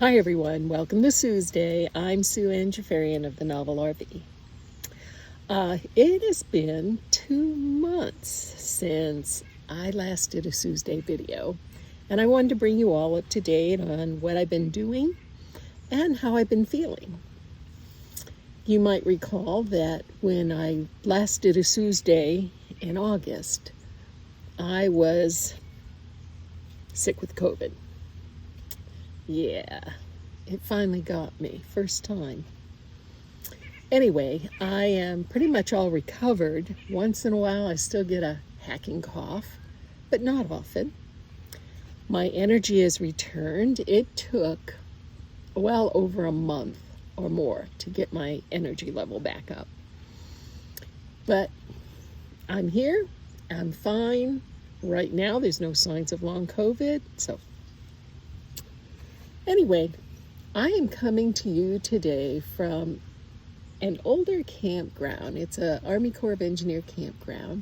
Hi everyone, welcome to Sue's Day. I'm Sue Ann Jafarian of the Novel RV. It has been 2 months since I last did a Sue's Day video, and I wanted to bring you all up to date on what I've been doing and how I've been feeling. You might recall that when I last did a Sue's Day in August, I was sick with COVID. Yeah, it finally got me, first time. Anyway, I am pretty much all recovered. Once in a while, I still get a hacking cough, but not often. My energy has returned. It took well over a month or more to get my energy level back up. But I'm here, I'm fine. Right now, there's no signs of long COVID, so anyway, I am coming to you today from an older campground. It's an Army Corps of Engineer campground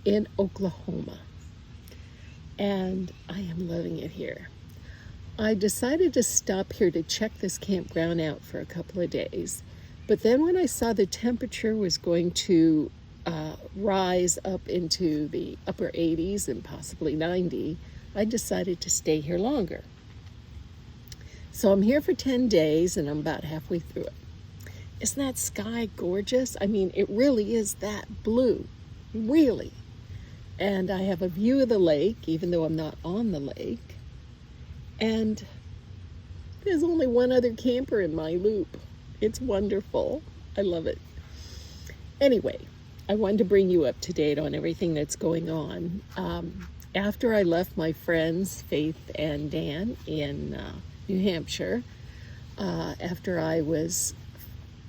in Oklahoma, and I am loving it here. I decided to stop here to check this campground out for a couple of days, but then when I saw the temperature was going to rise up into the upper 80s and possibly 90, I decided to stay here longer. So I'm here for 10 days and I'm about halfway through it. Isn't that sky gorgeous? I mean, it really is that blue, really. And I have a view of the lake, even though I'm not on the lake. And there's only one other camper in my loop. It's wonderful. I love it. Anyway, I wanted to bring you up to date on everything that's going on. After I left my friends, Faith and Dan, in New Hampshire, after I was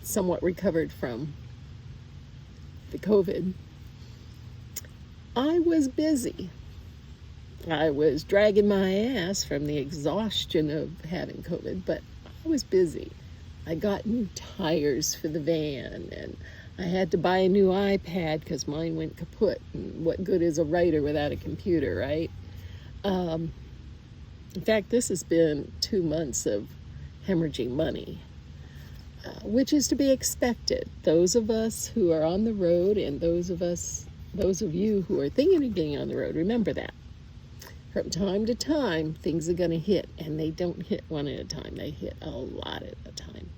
somewhat recovered from the COVID, I was busy. I was dragging my ass from the exhaustion of having COVID, but I was busy. I got new tires for the van, and I had to buy a new iPad because mine went kaput. And what good is a writer without a computer, right? In fact, this has been 2 months of hemorrhaging money, which is to be expected. Those of us who are on the road and those of you who are thinking of getting on the road, remember that. From time to time, things are going to hit, and they don't hit one at a time. They hit a lot at a time.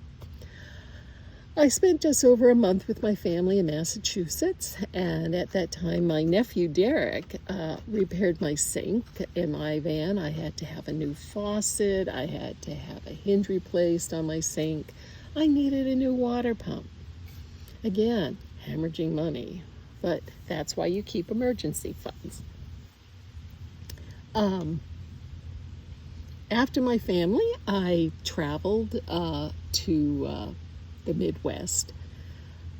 I spent just over a month with my family in Massachusetts, and at that time, my nephew Derek repaired my sink in my van. I had to have a new faucet. I had to have a hinge replaced on my sink. I needed a new water pump. Again, hemorrhaging money, but that's why you keep emergency funds. After my family, I traveled to the Midwest.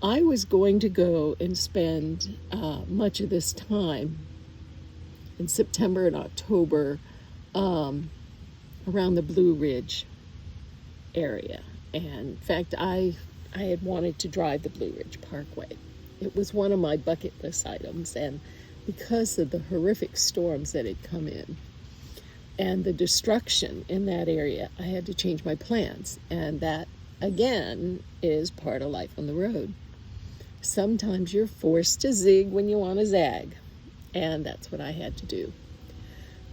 I was going to go and spend much of this time in September and October around the Blue Ridge area. And in fact, I had wanted to drive the Blue Ridge Parkway. It was one of my bucket list items, and because of the horrific storms that had come in and the destruction in that area, I had to change my plans. And that, again, is part of life on the road. Sometimes you're forced to zig when you want to zag, and that's what I had to do.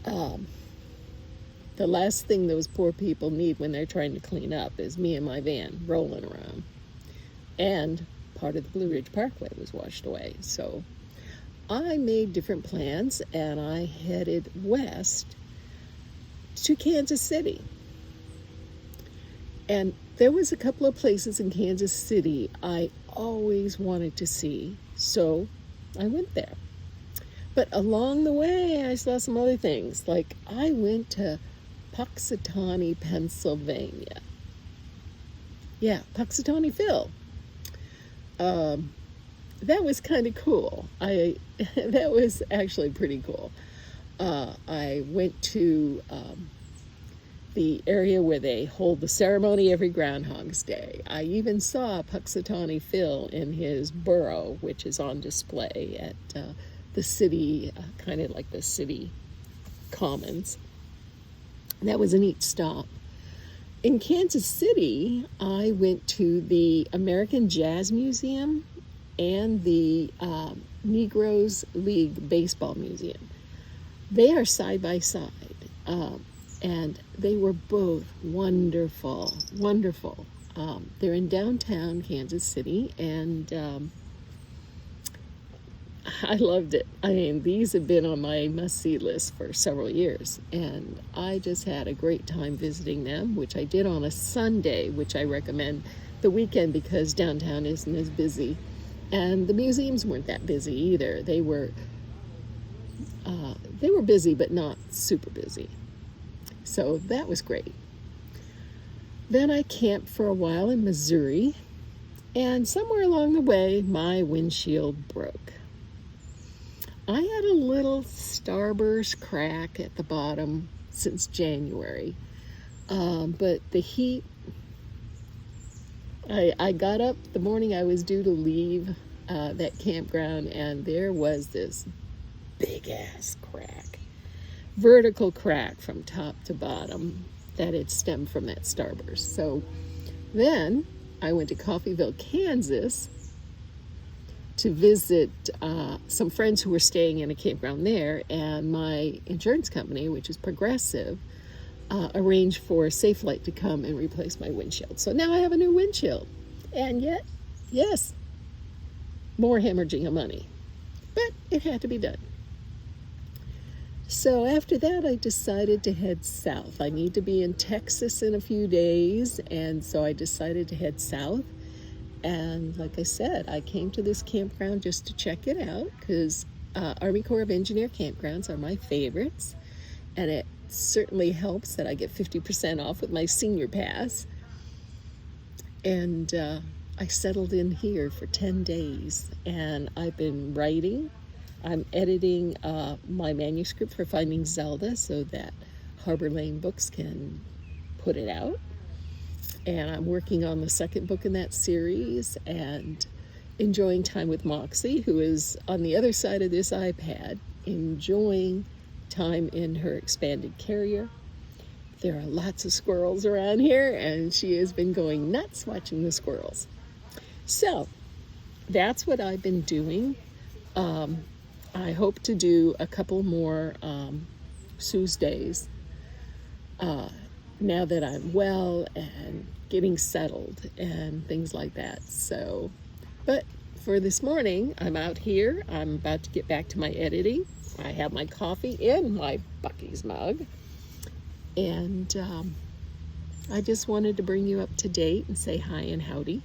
The last thing those poor people need when they're trying to clean up is me and my van rolling around. And part of the Blue Ridge Parkway was washed away. So I made different plans, and I headed west to Kansas City. And there was a couple of places in Kansas City I always wanted to see, so I went there. But along the way, I saw some other things. Like, I went to Punxsutawney, Pennsylvania. Yeah, Punxsutawney Phil. That was kind of cool. That was actually pretty cool. I went to the area where they hold the ceremony every Groundhog's Day. I even saw Punxsutawney Phil in his burrow, which is on display at the city, kind of like the city commons. That was a neat stop. In Kansas City, I went to the American Jazz Museum and the Negroes League Baseball Museum. They are side by side, and they were both wonderful, wonderful. They're in downtown Kansas City, and I loved it. I mean, these have been on my must-see list for several years, and I just had a great time visiting them, which I did on a Sunday, which I recommend the weekend because downtown isn't as busy. And the museums weren't that busy either. They were busy, but not super busy. So that was great. Then I camped for a while in Missouri, and somewhere along the way, my windshield broke. I had a little starburst crack at the bottom since January, but the heat, I got up the morning I was due to leave that campground, and there was this big ass crack, vertical crack from top to bottom that had stemmed from that starburst. So then I went to Coffeyville, Kansas to visit some friends who were staying in a campground there, and my insurance company, which is Progressive, arranged for Safelite to come and replace my windshield. So now I have a new windshield, and yet, yes, more hemorrhaging of money, but it had to be done. So after that, I decided to head south. I need to be in Texas in a few days, and so I decided to head south. And like I said, I came to this campground just to check it out because Army Corps of Engineer campgrounds are my favorites. And it certainly helps that I get 50% off with my senior pass. And I settled in here for 10 days. And I've been writing. I'm editing my manuscript for Finding Zelda so that Harbor Lane Books can put it out. And I'm working on the second book in that series and enjoying time with Moxie, who is on the other side of this iPad, enjoying time in her expanded carrier. There are lots of squirrels around here, and she has been going nuts watching the squirrels. So that's what I've been doing. I hope to do a couple more Sue's days now that I'm well and getting settled and things like that. So, but for this morning, I'm out here. I'm about to get back to my editing. I have my coffee in my Buc-ee's mug. And I just wanted to bring you up to date and say hi and howdy.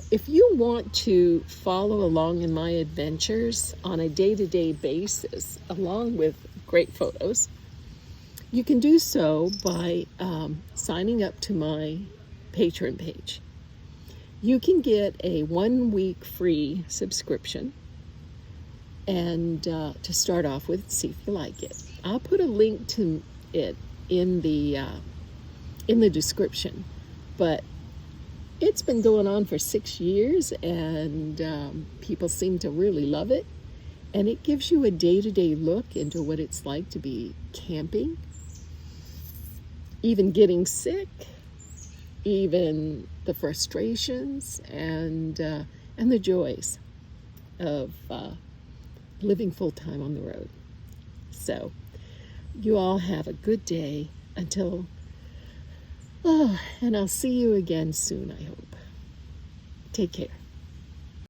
If you want to follow along in my adventures on a day-to-day basis, along with great photos, you can do so by signing up to my Patreon page. You can get a 1-week free subscription and to start off with, see if you like it. I'll put a link to it in the description, but it's been going on for 6 years, and people seem to really love it. And it gives you a day-to-day look into what it's like to be camping, even getting sick, even the frustrations and the joys of living full-time on the road. So you all have a good day until, and I'll see you again soon, I hope. Take care.